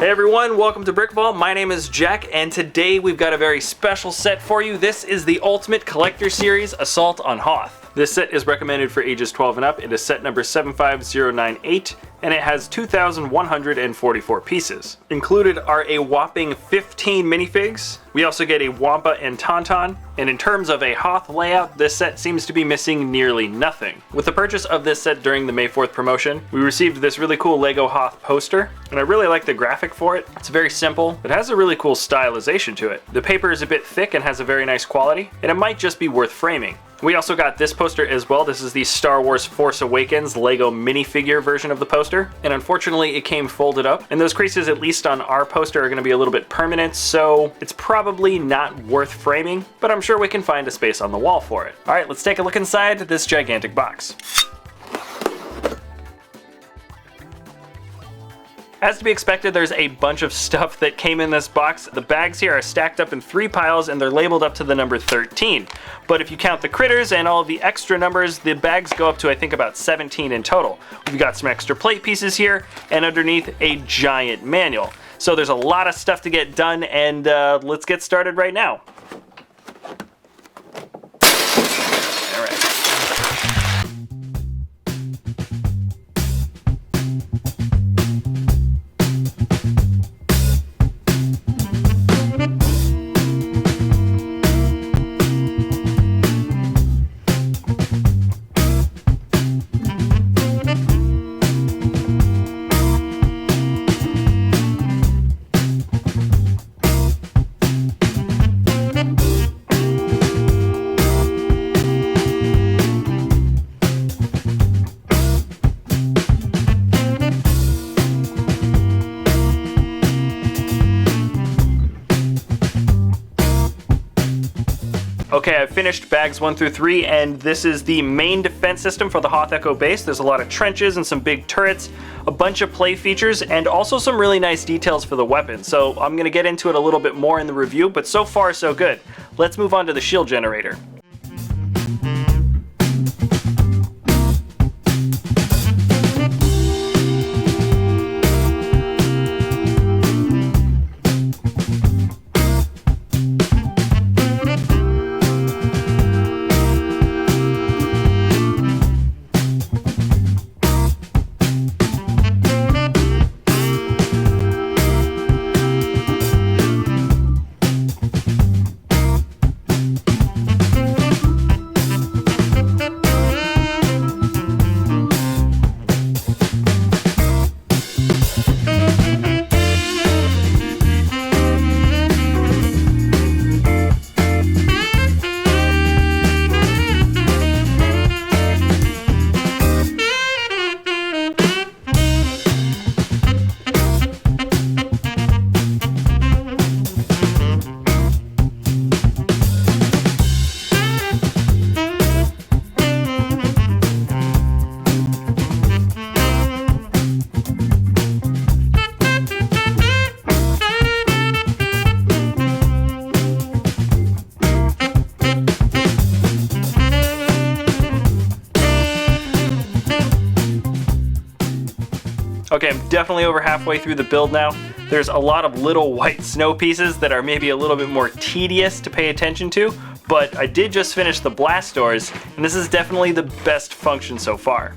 Hey everyone, welcome to BrickVault. My name is Jack, and today we've got a very special set for you. This is the Ultimate Collector Series Assault on Hoth. This set is recommended for ages 12 and up. It is set number 75098, and it has 2,144 pieces. Included are a whopping 15 minifigs. We also get a Wampa and Tauntaun, and in terms of a Hoth layout, this set seems to be missing nearly nothing. With the purchase of this set during the May 4th promotion, we received this really cool Lego Hoth poster, and I really like the graphic for it. It's very simple. It has a really cool stylization to it. The paper is a bit thick and has a very nice quality, and it might just be worth framing. We also got this poster as well. This is the Star Wars Force Awakens Lego minifigure version of the poster, and unfortunately it came folded up, and those creases, at least on our poster, are going to be a little bit permanent, so it's probably not worth framing, but I'm sure we can find a space on the wall for it. Alright, let's take a look inside this gigantic box. As to be expected, there's a bunch of stuff that came in this box. The bags here are stacked up in 3 piles and they're labeled up to the number 13. But if you count the critters and all of the extra numbers, the bags go up to I think about 17 in total. We've got some extra plate pieces here and underneath a giant manual. So there's a lot of stuff to get done, and let's get started right now. Okay, I've finished bags 1 through 3, and this is the main defense system for the Hoth Echo base. There's a lot of trenches and some big turrets, a bunch of play features, and also some really nice details for the weapons. So I'm going to get into it a little bit more in the review, but so far so good. Let's move on to the shield generator. Okay, I'm definitely over halfway through the build now. There's a lot of little white snow pieces that are maybe a little bit more tedious to pay attention to, but I did just finish the blast doors, and this is definitely the best function so far.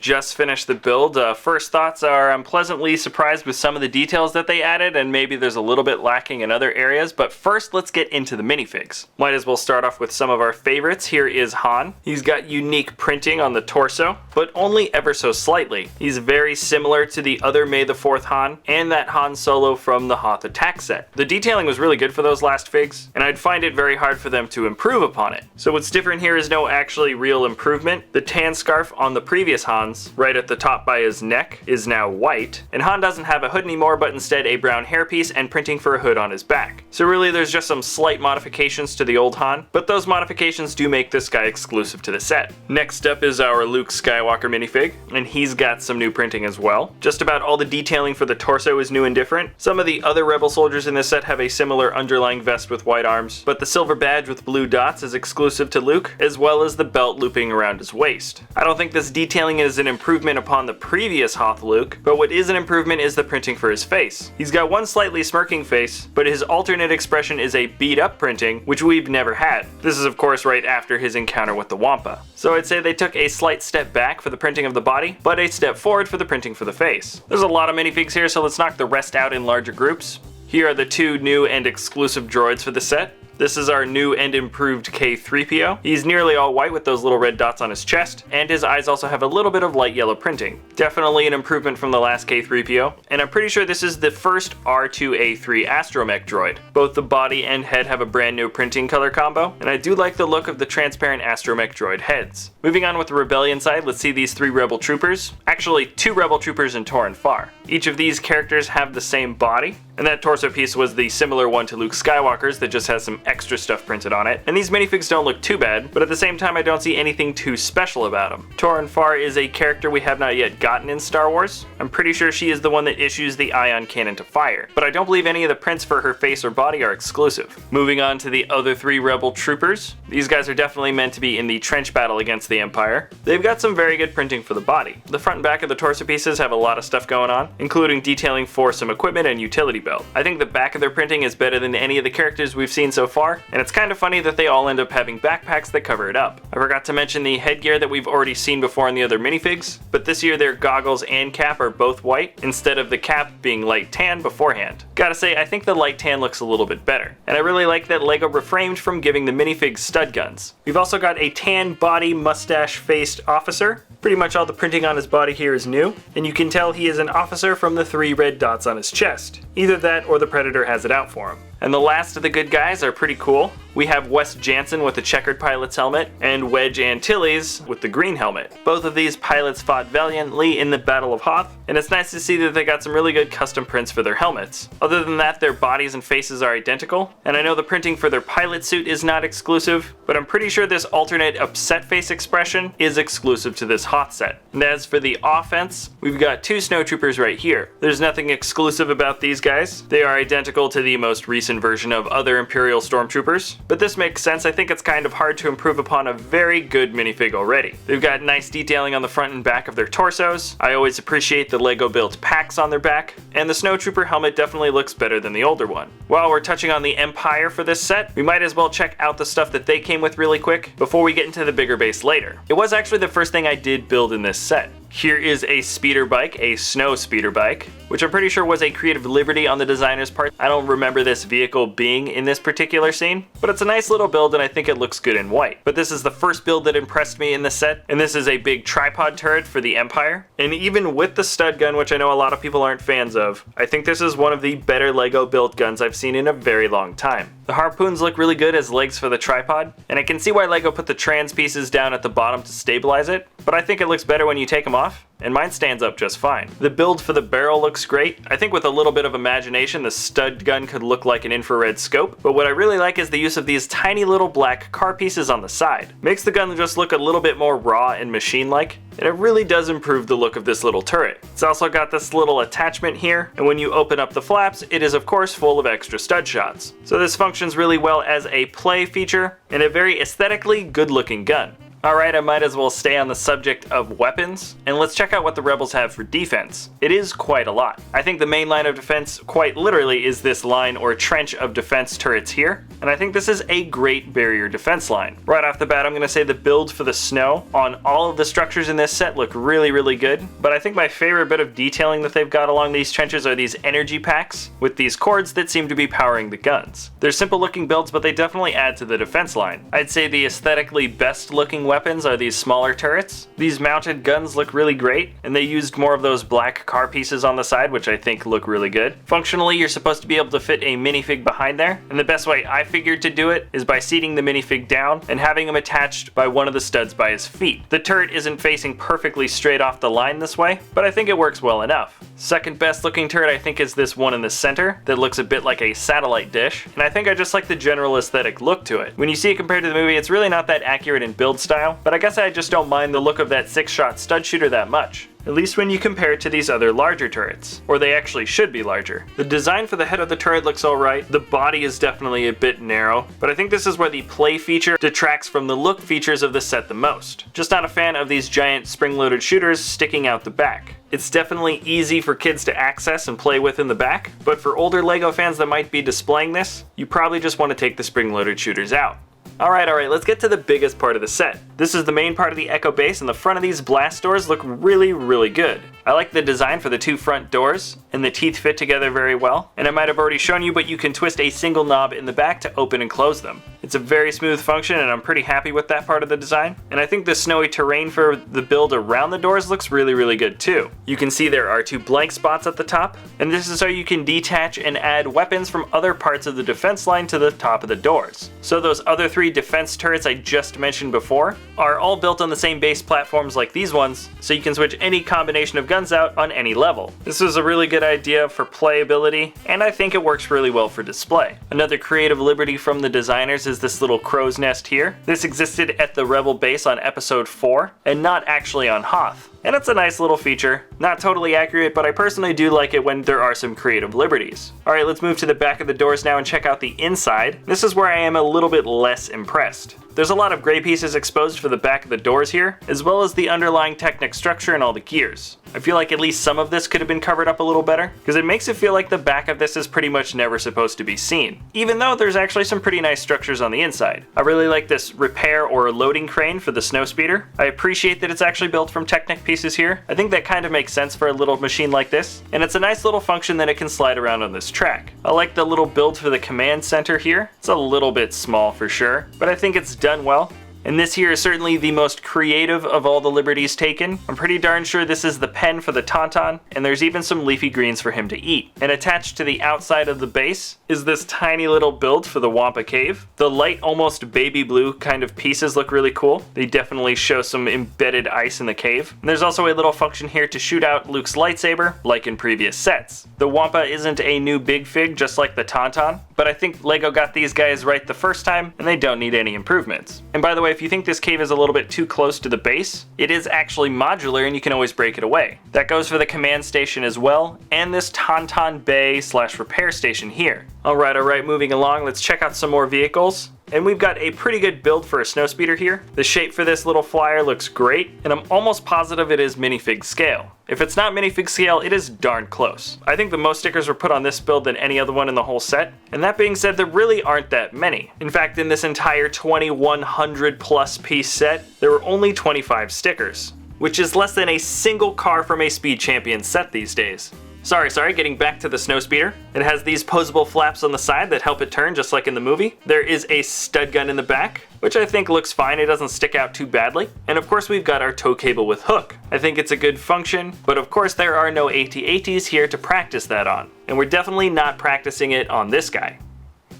just finished the build. First thoughts are I'm pleasantly surprised with some of the details that they added, and maybe there's a little bit lacking in other areas, but first let's get into the minifigs. Might as well start off with some of our favorites. Here is Han. He's got unique printing on the torso, but only ever so slightly. He's very similar to the other May the 4th Han, and that Han Solo from the Hoth attack set. The detailing was really good for those last figs, and I'd find it very hard for them to improve upon it. So what's different here is no actually real improvement. The tan scarf on the previous Hans, right at the top by his neck, is now white, and Han doesn't have a hood anymore, but instead a brown hairpiece and printing for a hood on his back. So really there's just some slight modifications to the old Han, but those modifications do make this guy exclusive to the set. Next up is our Luke Skywalker minifig, and he's got some new printing as well. Just about all the detailing for the torso is new and different. Some of the other Rebel soldiers in this set have a similar underlying vest with white arms, but the silver badge with blue dots is exclusive to Luke, as well as the belt looping around his waist. I don't think this detailing is an improvement upon the previous Hoth Luke, but what is an improvement is the printing for his face. He's got one slightly smirking face, but his alternate expression is a beat up printing, which we've never had. This is of course right after his encounter with the Wampa. So I'd say they took a slight step back for the printing of the body, but a step forward for the printing for the face. There's a lot of minifigs here, so let's knock the rest out in larger groups. Here are the two new and exclusive droids for the set. This is our new and improved K3PO. He's nearly all white with those little red dots on his chest, and his eyes also have a little bit of light yellow printing. Definitely an improvement from the last K3PO, and I'm pretty sure this is the first R2A3 astromech droid. Both the body and head have a brand new printing color combo, and I do like the look of the transparent astromech droid heads. Moving on with the Rebellion side, let's see these three Rebel troopers. Actually, two Rebel troopers in Torren Farr. Each of these characters have the same body, and that torso piece was the similar one to Luke Skywalker's that just has some extra stuff printed on it. And these minifigs don't look too bad, but at the same time I don't see anything too special about them. Torren Farr is a character we have not yet gotten in Star Wars. I'm pretty sure she is the one that issues the ion cannon to fire, but I don't believe any of the prints for her face or body are exclusive. Moving on to the other three Rebel troopers. These guys are definitely meant to be in the trench battle against the Empire. They've got some very good printing for the body. The front and back of the torso pieces have a lot of stuff going on, including detailing for some equipment and utility belt. I think the back of their printing is better than any of the characters we've seen so far, and it's kind of funny that they all end up having backpacks that cover it up. I forgot to mention the headgear that we've already seen before in the other minifigs, but this year their goggles and cap are both white, instead of the cap being light tan beforehand. Gotta say, I think the light tan looks a little bit better, and I really like that LEGO refrained from giving the minifigs stud guns. We've also got a tan body, mustache-faced officer. Pretty much all the printing on his body here is new, and you can tell he is an officer from the three red dots on his chest. Either that or the Predator has it out for him. And the last of the good guys are pretty cool. We have Wes Janssen with the checkered pilot's helmet, and Wedge Antilles with the green helmet. Both of these pilots fought valiantly in the Battle of Hoth, and it's nice to see that they got some really good custom prints for their helmets. Other than that, their bodies and faces are identical, and I know the printing for their pilot suit is not exclusive, but I'm pretty sure this alternate upset face expression is exclusive to this Hoth set. And as for the offense, we've got two snowtroopers right here. There's nothing exclusive about these guys. They are identical to the most recent version of other Imperial Stormtroopers, but this makes sense. I think it's kind of hard to improve upon a very good minifig already. They've got nice detailing on the front and back of their torsos. I always appreciate the LEGO built packs on their back, and the snowtrooper helmet definitely looks better than the older one. While we're touching on the Empire for this set, we might as well check out the stuff that they came with really quick before we get into the bigger base later. It was actually the first thing I did build in this set. Here is a speeder bike, a snow speeder bike, which I'm pretty sure was a creative liberty on the designer's part. I don't remember this vehicle being in this particular scene, but it's a nice little build and I think it looks good in white. But this is the first build that impressed me in the set, and this is a big tripod turret for the Empire. And even with the stud gun, which I know a lot of people aren't fans of, I think this is one of the better LEGO built guns I've seen in a very long time. The harpoons look really good as legs for the tripod, and I can see why LEGO put the trans pieces down at the bottom to stabilize it, but I think it looks better when you take them off, and mine stands up just fine. The build for the barrel looks great. I think with a little bit of imagination, the stud gun could look like an infrared scope, but what I really like is the use of these tiny little black car pieces on the side. Makes the gun just look a little bit more raw and machine-like, and it really does improve the look of this little turret. It's also got this little attachment here, and when you open up the flaps, it is of course full of extra stud shots. So this functions really well as a play feature, and a very aesthetically good-looking gun. Alright, I might as well stay on the subject of weapons, and let's check out what the Rebels have for defense. It is quite a lot. I think the main line of defense, quite literally, is this line or trench of defense turrets here, and I think this is a great barrier defense line. Right off the bat, I'm going to say the build for the snow on all of the structures in this set look really, really good, but I think my favorite bit of detailing that they've got along these trenches are these energy packs with these cords that seem to be powering the guns. They're simple looking builds, but they definitely add to the defense line. I'd say the aesthetically best looking weapons are these smaller turrets. These mounted guns look really great, and they used more of those black car pieces on the side, which I think look really good. Functionally, you're supposed to be able to fit a minifig behind there, and the best way I figured to do it is by seating the minifig down and having him attached by one of the studs by his feet. The turret isn't facing perfectly straight off the line this way, but I think it works well enough. Second best looking turret I think is this one in the center that looks a bit like a satellite dish, and I think I just like the general aesthetic look to it. When you see it compared to the movie, it's really not that accurate in build style, but I guess I just don't mind the look of that 6-shot stud shooter that much. At least when you compare it to these other larger turrets. Or they actually should be larger. The design for the head of the turret looks alright, the body is definitely a bit narrow, but I think this is where the play feature detracts from the look features of the set the most. Just not a fan of these giant spring-loaded shooters sticking out the back. It's definitely easy for kids to access and play with in the back, but for older LEGO fans that might be displaying this, you probably just want to take the spring-loaded shooters out. Alright, let's get to the biggest part of the set. This is the main part of the Echo base, and the front of these blast doors look really, really good. I like the design for the two front doors, and the teeth fit together very well. And I might have already shown you, but you can twist a single knob in the back to open and close them. It's a very smooth function, and I'm pretty happy with that part of the design. And I think the snowy terrain for the build around the doors looks really, really good too. You can see there are two blank spots at the top, and this is so you can detach and add weapons from other parts of the defense line to the top of the doors. So those other 3 defense turrets I just mentioned before are all built on the same base platforms like these ones, so you can switch any combination of guns out on any level. This is a really good idea for playability, and I think it works really well for display. Another creative liberty from the designers is this little crow's nest here. This existed at the Rebel base on episode 4, and not actually on Hoth. And it's a nice little feature. Not totally accurate, but I personally do like it when there are some creative liberties. Alright, let's move to the back of the doors now and check out the inside. This is where I am a little bit less impressed. There's a lot of gray pieces exposed for the back of the doors here, as well as the underlying Technic structure and all the gears. I feel like at least some of this could have been covered up a little better, because it makes it feel like the back of this is pretty much never supposed to be seen, even though there's actually some pretty nice structures on the inside. I really like this repair or loading crane for the snowspeeder. I appreciate that it's actually built from Technic pieces here. I think that kind of makes sense for a little machine like this, and it's a nice little function that it can slide around on this track. I like the little build for the command center here. It's a little bit small for sure, but I think it's done well. And this here is certainly the most creative of all the liberties taken. I'm pretty darn sure this is the pen for the Tauntaun, and there's even some leafy greens for him to eat. And attached to the outside of the base is this tiny little build for the Wampa Cave. The light, almost baby blue kind of pieces look really cool. They definitely show some embedded ice in the cave. And there's also a little function here to shoot out Luke's lightsaber, like in previous sets. The Wampa isn't a new big fig, just like the Tauntaun, but I think LEGO got these guys right the first time, and they don't need any improvements. And by the way, if you think this cave is a little bit too close to the base, it is actually modular and you can always break it away. That goes for the command station as well, and this Tauntaun Bay / repair station here. Alright, moving along, let's check out some more vehicles. And we've got a pretty good build for a snowspeeder here. The shape for this little flyer looks great, and I'm almost positive it is minifig scale. If it's not minifig scale, it is darn close. I think the most stickers were put on this build than any other one in the whole set, and that being said, there really aren't that many. In fact, in this entire 2100 plus piece set, there were only 25 stickers, which is less than a single car from a Speed Champion set these days. Sorry, getting back to the snowspeeder. It has these posable flaps on the side that help it turn just like in the movie. There is a stud gun in the back, which I think looks fine. It doesn't stick out too badly. And of course we've got our tow cable with hook. I think it's a good function, but of course there are no AT-ATs here to practice that on. And we're definitely not practicing it on this guy.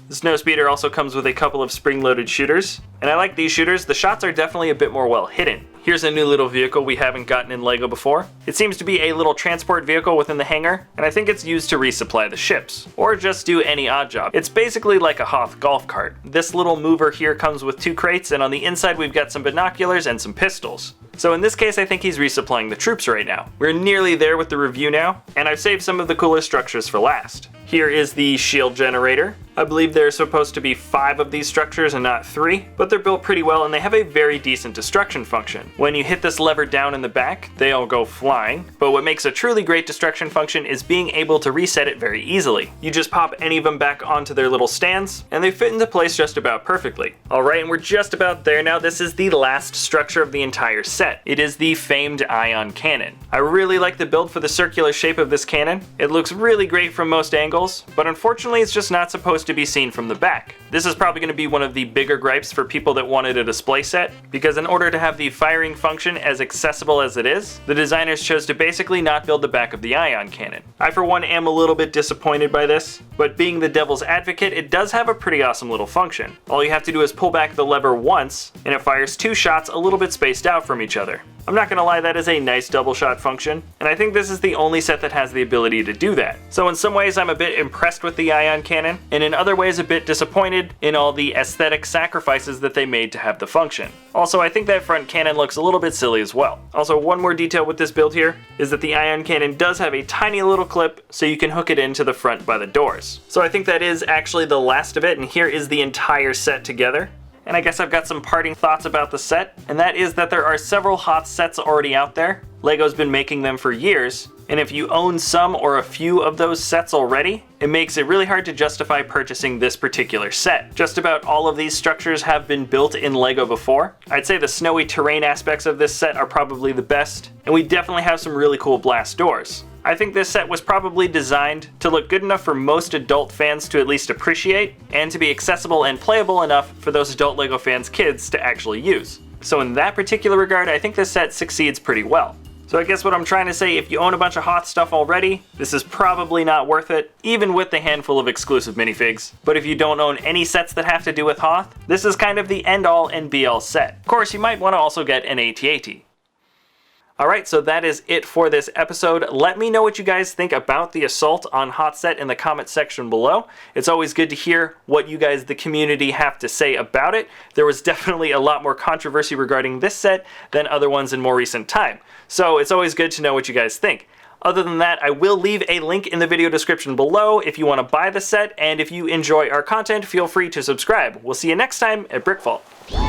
The snowspeeder also comes with a couple of spring-loaded shooters, and I like these shooters. The shots are definitely a bit more well hidden. Here's a new little vehicle we haven't gotten in LEGO before. It seems to be a little transport vehicle within the hangar, and I think it's used to resupply the ships, or just do any odd job. It's basically like a Hoth golf cart. This little mover here comes with 2 crates, and on the inside we've got some binoculars and some pistols. So in this case, I think he's resupplying the troops right now. We're nearly there with the review now, and I've saved some of the cooler structures for last. Here is the shield generator. I believe there's supposed to be 5 of these structures and not 3, but they're built pretty well and they have a very decent destruction function. When you hit this lever down in the back, they all go flying, but what makes a truly great destruction function is being able to reset it very easily. You just pop any of them back onto their little stands, and they fit into place just about perfectly. Alright, and we're just about there now. This is the last structure of the entire set. It is the famed ion cannon. I really like the build for the circular shape of this cannon. It looks really great from most angles, but unfortunately it's just not supposed to be seen from the back. This is probably going to be one of the bigger gripes for people that wanted a display set, because in order to have the firing function as accessible as it is, the designers chose to basically not build the back of the ion cannon. I for one am a little bit disappointed by this, but being the devil's advocate, it does have a pretty awesome little function. All you have to do is pull back the lever once, and it fires 2 shots a little bit spaced out from each other. I'm not gonna lie, that is a nice double shot function, and I think this is the only set that has the ability to do that. So in some ways I'm a bit impressed with the ion cannon, and in other ways a bit disappointed in all the aesthetic sacrifices that they made to have the function. Also, I think that front cannon looks a little bit silly as well. Also, one more detail with this build here is that the ion cannon does have a tiny little clip so you can hook it into the front by the doors. So I think that is actually the last of it, and here is the entire set together. And I guess I've got some parting thoughts about the set, and that is that there are several Hoth sets already out there. LEGO's been making them for years, and if you own some or a few of those sets already, it makes it really hard to justify purchasing this particular set. Just about all of these structures have been built in LEGO before. I'd say the snowy terrain aspects of this set are probably the best, and we definitely have some really cool blast doors. I think this set was probably designed to look good enough for most adult fans to at least appreciate, and to be accessible and playable enough for those adult LEGO fans' kids to actually use. So in that particular regard, I think this set succeeds pretty well. So I guess what I'm trying to say, if you own a bunch of Hoth stuff already, this is probably not worth it, even with the handful of exclusive minifigs. But if you don't own any sets that have to do with Hoth, this is kind of the end-all and be-all set. Of course, you might want to also get an AT-AT. Alright, so that is it for this episode. Let me know what you guys think about the Assault on Hoth set in the comment section below. It's always good to hear what you guys, the community, have to say about it. There was definitely a lot more controversy regarding this set than other ones in more recent time. So it's always good to know what you guys think. Other than that, I will leave a link in the video description below if you want to buy the set, and if you enjoy our content, feel free to subscribe. We'll see you next time at BrickVault.